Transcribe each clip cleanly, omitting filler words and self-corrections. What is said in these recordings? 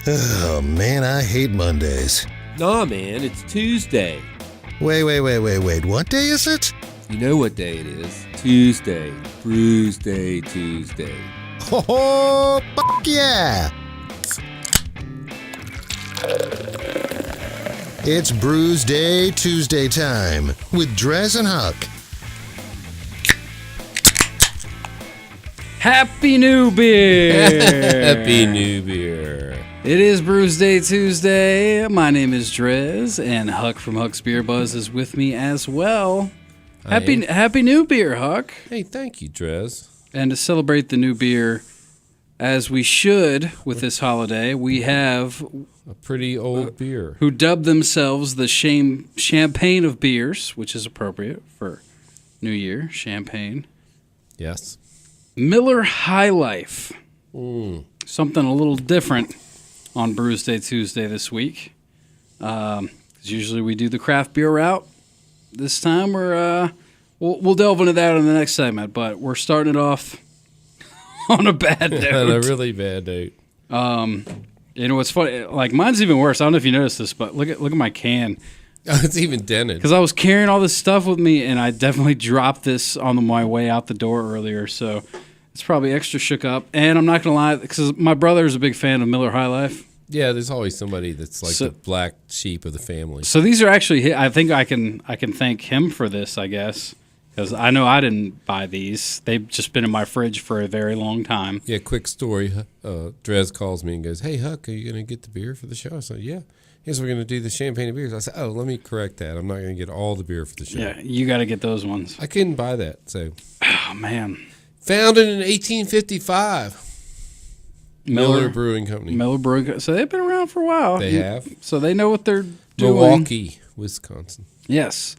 Oh, man, I hate Mondays. Nah, man, it's Tuesday. Wait. What day is it? You know what day it is. Tuesday. Brewsday Tuesday. Oh, fuck yeah! It's Brewsday Tuesday time with Drez and Huck. Happy New Beer! Happy New Beer. It is Brewsday Tuesday. My name is Drez, and Huck from Huck's Beer Buzz is with me as well. Happy New Beer, Huck. Hey, thank you, Drez. And to celebrate the new beer, as we should with this holiday, we have A pretty old beer. who dubbed themselves the champagne of beers, which is appropriate for New Year, champagne. Yes. Miller High Life. Mm. Something a little different on Brewsday Tuesday this week. 'Cause usually we do the craft beer route. This time we'll delve into that in the next segment, but we're starting it off on a bad note. On a really bad note. You know what's funny? Like mine's even worse. I don't know if you noticed this, but look at my can. Oh, it's even dented. Because I was carrying all this stuff with me, and I definitely dropped this on my way out the door earlier, so it's probably extra shook up. And I'm not going to lie, because my brother is a big fan of Miller High Life. Yeah, there's always somebody that's like the black sheep of the family. So these are actually, I think I can thank him for this, I guess, because I know I didn't buy these. They've just been in my fridge for a very long time. Yeah, quick story. Drez calls me and goes, "Hey, Huck, are you going to get the beer for the show?" I said, "Yeah." Yes, we're going to do the champagne of beers. I said, "Oh, let me correct that. I'm not going to get all the beer for the show." Yeah, you got to get those ones. I couldn't buy that. So, Oh, man. founded in 1855. Miller Brewing Company. Miller Brewing. So they've been around for a while. They have. So they know what they're doing. Milwaukee, Wisconsin. Yes.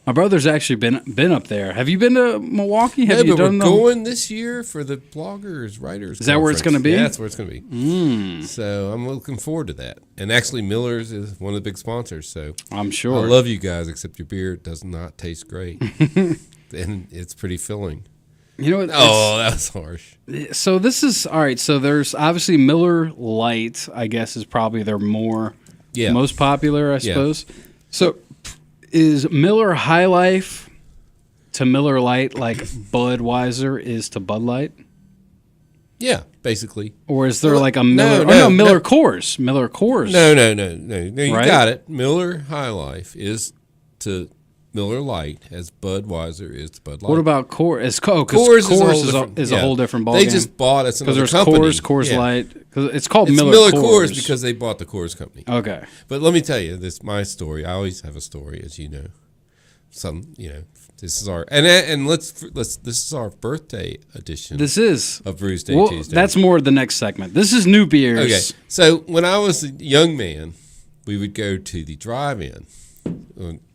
My brother's actually been up there. Have you been to Milwaukee? Have Yeah, you but done we're going this year for the bloggers, writers. Is that where it's conference. gonna be? Yeah, that's where it's going to be. So I'm looking forward to that. And actually, Miller's is one of the big sponsors. So I'm sure. I love you guys, except your beer does not taste great, and it's pretty filling. You know what? Oh, that was harsh. So this is all right. So there's obviously Miller Lite. I guess is probably their most popular. I suppose. So is Miller High Life to Miller Lite like Budweiser is to Bud Light? Yeah, basically. Or is there like a No, Miller? Miller Coors. Miller Coors. No. You Right? got it. Miller High Life is to Miller Lite as Budweiser is to Bud Light. What about Coors? Coors is a whole different ballgame. They just bought it. because there's company. Coors Yeah. Light. Because it's called It's Miller Coors because they bought the Coors Company. Okay. But let me tell you my story. I always have a story, as you know. This is our this is our birthday edition. This is of Brewsday Tuesday. That's more the next segment. This is new beers. Okay. So when I was a young man, we would go to the drive-in.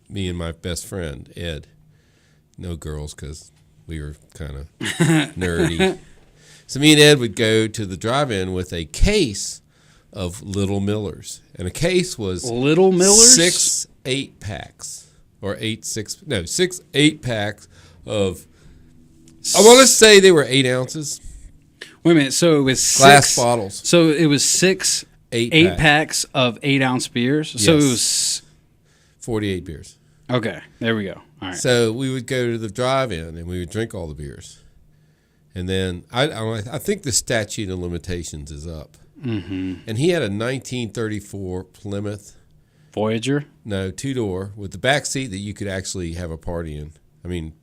Me and my best friend Ed. No girls because we were kind of nerdy. So me and Ed would go to the drive-in with a case of Little Millers, and a case was Little Millers? 6 8-packs or 6 8-packs of. I want to say they were 8 ounces. Wait a minute. So it was Glass bottles. So it was 6 8 packs of 8-ounce beers. So it Yes. was 48 beers. okay. There we go. All right. So we would go to the drive-in and we would drink all the beers, and then I think the statute of limitations is up. Mm-hmm. And he had a 1934 Plymouth Voyager. No, 2-door with the back seat that you could actually have a party in. I mean,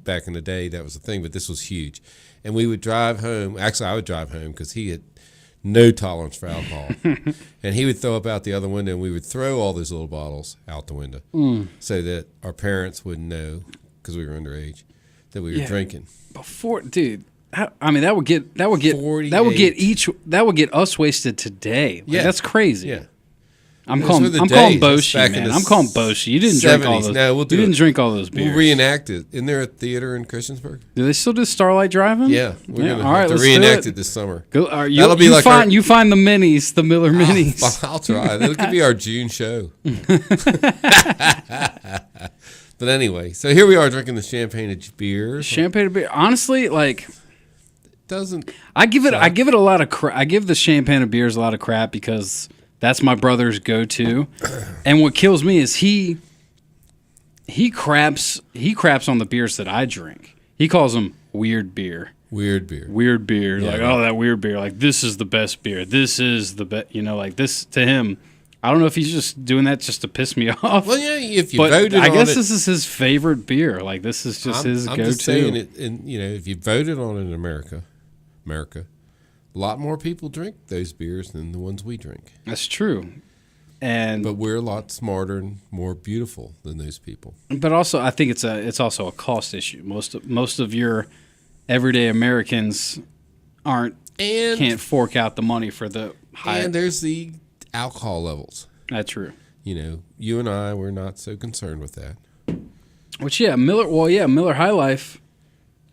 back in the day that was a thing, but this was huge. And we would drive home. Actually, I would drive home because he had no tolerance for alcohol. And he would throw up out the other window, and we would throw all those little bottles out the window so that our parents wouldn't know, because we were underage, that we were drinking. Before, dude. I mean, that would get us wasted today. Like, that's crazy. Yeah. I'm calling Boshi, man. I'm calling Boshi. You didn't drink all those. No, we'll do you didn't drink all those beers. We'll reenact it. Isn't there a theater in Christiansburg? Do they still do Starlight Driving? Yeah, we're gonna all right, have to reenact it this summer. That'll be like you find the minis, the Miller minis. I'll try. That could be our June show. But anyway, so here we are drinking the champagne of beer. Champagne of beer. Honestly, like doesn't. I give it a lot of crap. I give the champagne of beers a lot of crap because that's my brother's go-to. And what kills me is he craps on the beers that I drink. He calls them weird beer. Weird beer. Weird beer. Yeah, like, right. oh, that weird beer. Like, this is the best beer. This is the best. Like this to him. I don't know if he's just doing that just to piss me off. Well, yeah, if you but voted on it. I guess this is his favorite beer. Like, this is just his go-to. I'm just saying it, and if you voted on it in America, a lot more people drink those beers than the ones we drink. That's true. But we're a lot smarter and more beautiful than those people. But also, I think it's also a cost issue. Most of your everyday Americans can't fork out the money for the high. And there's the alcohol levels. That's true. You and I, we're not so concerned with that. Which, Miller High Life.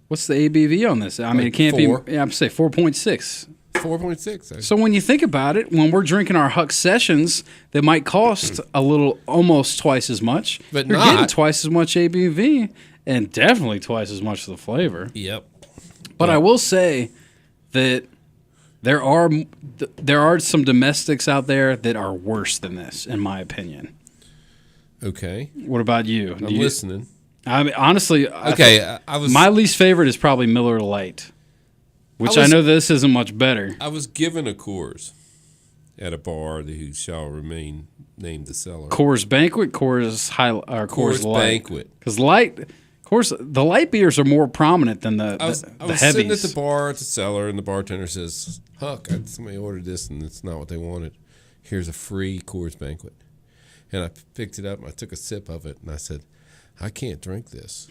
What's the ABV on this? I mean, it can't 4. be. Yeah, I'm saying 4.6. 4.6. So when you think about it, when we're drinking our Huck Sessions, that might cost almost twice as much. But you're getting twice as much ABV and definitely twice as much of the flavor. Yep. But I will say that there are some domestics out there that are worse than this, in my opinion. Okay. What about you? I'm listening. I mean, honestly, my least favorite is probably Miller Lite, which I know this isn't much better. I was given a Coors at a bar who shall remain named the cellar. Coors Banquet, Coors Light. Banquet. Because the light beers are more prominent than the heavies. I was sitting at the bar at the cellar, and the bartender says, "Huck, somebody ordered this, and it's not what they wanted. Here's a free Coors Banquet." And I picked it up, and I took a sip of it, and I said, "I can't drink this."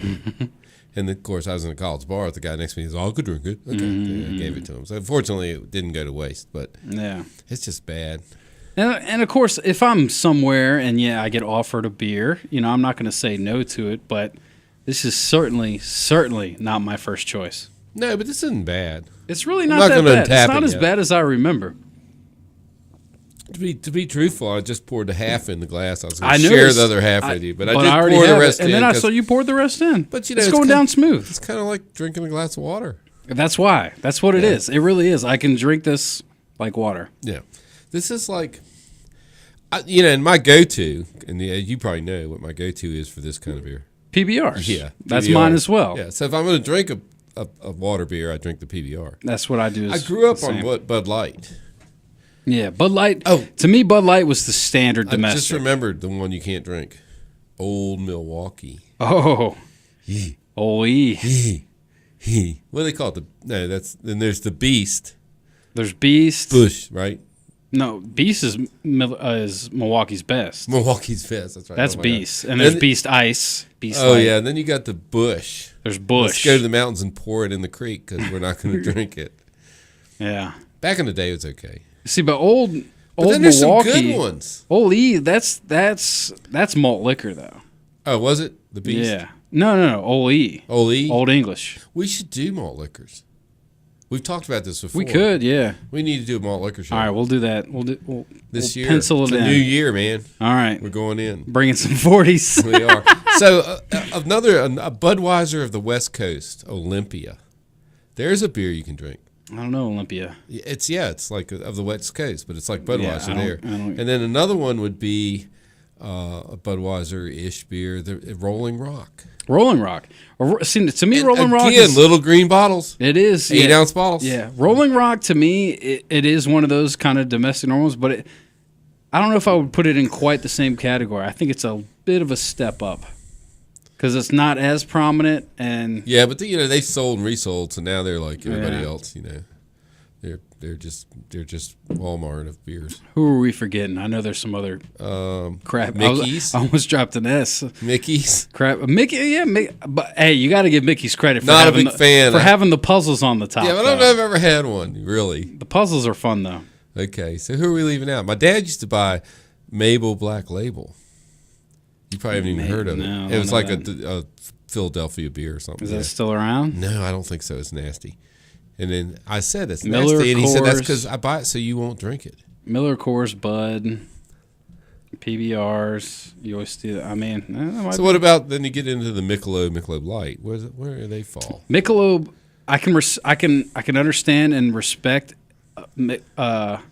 And, of course, I was in a college bar with the guy next to me. He said, "Oh, I could drink it." Okay. Mm-hmm. I gave it to him. So, unfortunately, it didn't go to waste, but it's just bad. And, of course, if I'm somewhere and, I get offered a beer, I'm not going to say no to it, but this is certainly not my first choice. No, but this isn't bad. It's really not that bad. It's not as bad as I remember. To be truthful, I just poured the half in the glass. I was going to share the other half with you, but I did already pour the rest in. And then I saw you poured the rest in. But it's going down smooth. It's kind of like drinking a glass of water. That's why. That's what it is. It really is. I can drink this like water. Yeah. This is like, and my go-to, and you probably know what my go-to is for this kind of beer. PBRs. Yeah. That's mine as well. Yeah. So if I'm going to drink a water beer, I drink the PBR. That's what I do. I grew up on Bud Light. Yeah, Bud Light. Oh, to me, Bud Light was the standard domestic. I just remembered the one you can't drink. Old Milwaukee. Oh. What do they call it? Then there's the Beast. There's Beast. Bush, right? No, Beast is Milwaukee's best. Milwaukee's best. That's right. That's Beast. And there's Beast Ice. Beast Light. Yeah. And then you got the Bush. There's Bush. Let's go to the mountains and pour it in the creek because we're not going to drink it. Yeah. Back in the day, it was okay. See, but old then there's Milwaukee, some good ones. Old E, that's malt liquor though. Oh, was it the Beast? Yeah. No. Old E. Old E. Old English. We should do malt liquors. We've talked about this before. We could, yeah. We need to do a malt liquor show. All right, we'll do that. This year. Pencil it in. New year, man. All right, we're going in. Bringing some 40s. We are. So a Budweiser of the West Coast, Olympia. There's a beer you can drink. I don't know, Olympia. It's like of the West Coast, but it's like Budweiser there. And then another one would be a Budweiser-ish beer, the Rolling Rock. Rolling Rock. See, to me, Rolling Rock is little green bottles. It is 8-ounce bottles. Yeah, Rolling Rock to me, it is one of those kind of domestic normals, but I don't know if I would put it in quite the same category. I think it's a bit of a step up because it's not as prominent and they sold and resold, so now they're like everybody else. They're just Walmart of beers. Who are we forgetting? I know there's some other crap. Mickey's. I almost dropped an S. Mickey's. Crap. Mickey. But hey, you got to give Mickey's credit for having the puzzles on the top. Yeah, but I don't know if I've ever had one really. The puzzles are fun though. Okay, so who are we leaving out? My dad used to buy Mabel Black Label. You probably haven't even heard of it. No, it was like a Philadelphia beer or something. Is that still around? No, I don't think so. It's nasty. And then I said it's Miller, nasty, and he said that's Coors. because I buy it so you won't drink it. Miller, Coors, Bud, PBRs. You always do that. I mean, so what about then you get into the Michelob Light? Where do they fall? Michelob I can understand and respect Michelob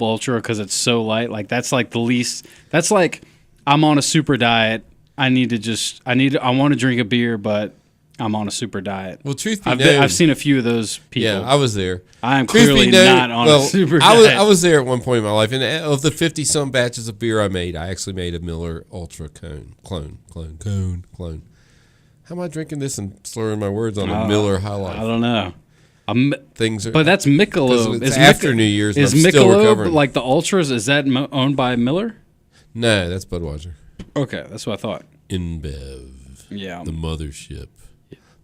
Ultra because it's so light. Like that's like the least. That's like I'm on a super diet. I want to drink a beer, but I'm on a super diet. Well, truth be known, I've seen a few of those people. Yeah, I was there. I am clearly not on a super diet. I was there at one point in my life, and of the 50-some batches of beer I made, I actually made a Miller Ultra clone. How am I drinking this and slurring my words on a Miller High Life? I don't know. But that's Michelob. It's after New Year's. Is I'm still Michelob recovering. like the Ultras? Is that owned by Miller? No, that's Budweiser. Okay, that's what I thought. InBev. Yeah. The mothership.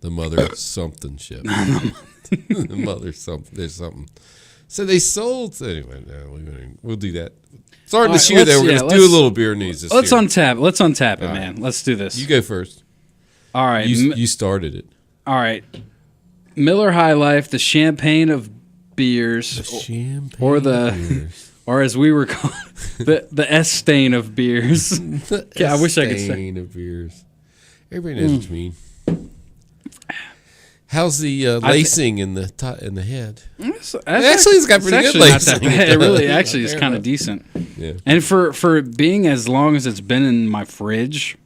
The mother something ship. The mother something. There's something. So they sold. Anyway, no, we'll do that. Starting this year, though, we're going to do a little beer news this year. Let's untap it, man. Let's do this. You go first. All right. You started it. All right. Miller High Life, the champagne of beers. The champagne or as we were calling the S stain of beers. Yeah, I wish I could say. Stain of beers. Everybody knows what you mean. How's the lacing in the head? Actually, it's got pretty good lacing. It really actually is kind of decent. Yeah. And for being as long as it's been in my fridge,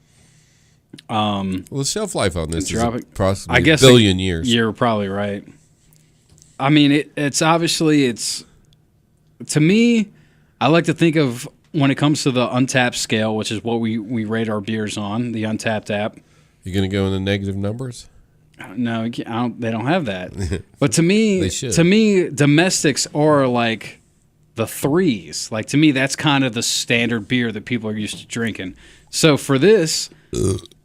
well, the shelf life on this is approximately I guess a billion years. You're probably right. I mean, it's obviously to me, I like to think of when it comes to the Untapped scale, which is what we rate our beers on, the Untapped app. You're going to go in the negative numbers? No, they don't have that. But to me, They should. Domestics are like the threes. Like to me, that's kind of the standard beer that people are used to drinking. So for this,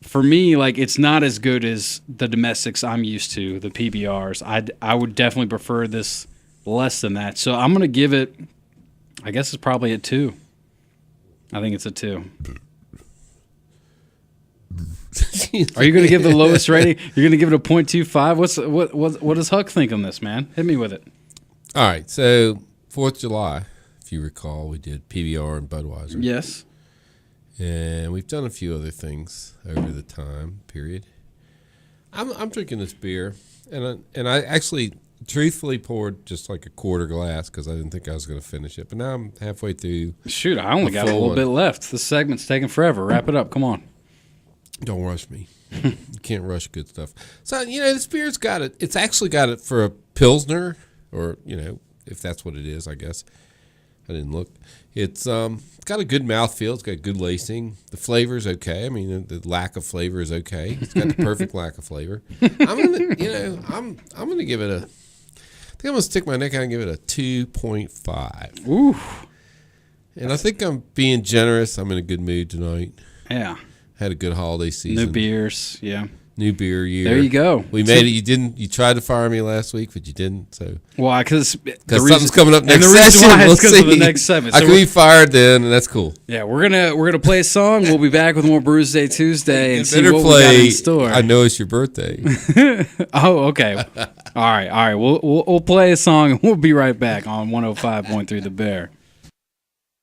for me, like it's not as good as the Domestics I'm used to, the PBRs. I would definitely prefer this less than that. So I'm gonna give it. I guess it's probably a 2. I think it's a 2. Are you going to give the lowest rating? You're going to give it a 0.25? What does Huck think on this, man? Hit me with it. All right. So 4th of July, if you recall, we did PBR and Budweiser. Yes. And we've done a few other things over the time period. I'm drinking this beer, and I actually truthfully poured just like a quarter glass because I didn't think I was going to finish it. But now I'm halfway through. Shoot, I only got a little bit left. This segment's taking forever. Wrap it up. Come on. Don't rush me. You can't rush good stuff. So, this beer's got it. It's actually got it for a Pilsner, or, if that's what it is, I guess. I didn't look. It's got a good mouthfeel. It's got good lacing. The flavor's okay. I mean, the lack of flavor is okay. It's got the perfect lack of flavor. I'm gonna give it a. I think I'm gonna stick my neck out and give it a 2.5. Ooh. And I think I'm being generous. I'm in a good mood tonight. Yeah. Had a good holiday season. New beers, yeah. New beer year. There you go. We made it. You tried to fire me last week, but you didn't. So why? Because something's coming up next and the reason session. why We'll is because of the see. next segment. I So can be fired then, and that's cool. yeah, we're gonna play a song. We'll be back with more Brewsday Tuesday and see Better what play. we got in store. I know it's your birthday. Oh, okay. All right. We'll play a song and we'll be right back on 105.3 The Bear.